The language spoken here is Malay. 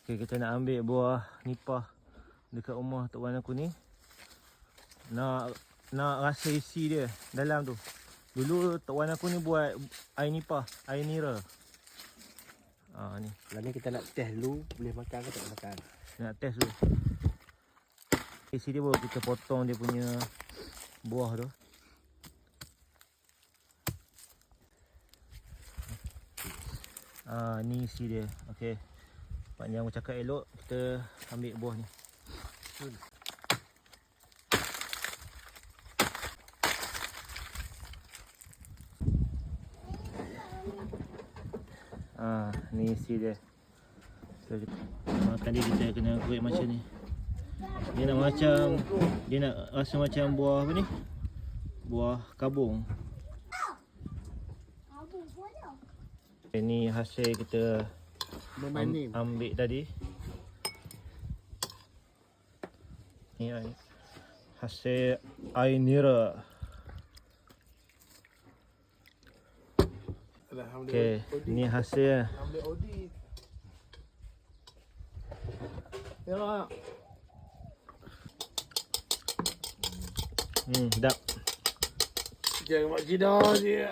Okay, kita nak ambil buah nipah dekat rumah Tok Wan aku ni. Nak rasa isi dia dalam tu. Dulu Tok Wan aku ni buat air nipah, air nira. Ni. Lah ni kita nak test dulu, boleh makan ke tak boleh makan. Nak test dulu. Isi dia baru kita potong dia punya buah tu. Ni isi dia. Okey. Panjang bercakap elok, kita ambil buah ni. Ni isi dia. So, makan dia kita kena goreng macam ni. Dia nak rasa macam buah apa ni? Buah kabung. Ini hasil kita ambil tadi. Ni hasil air nira. Okey, ni hasil. Ambil audit. Ya. Sedap. Jangan mak cina je.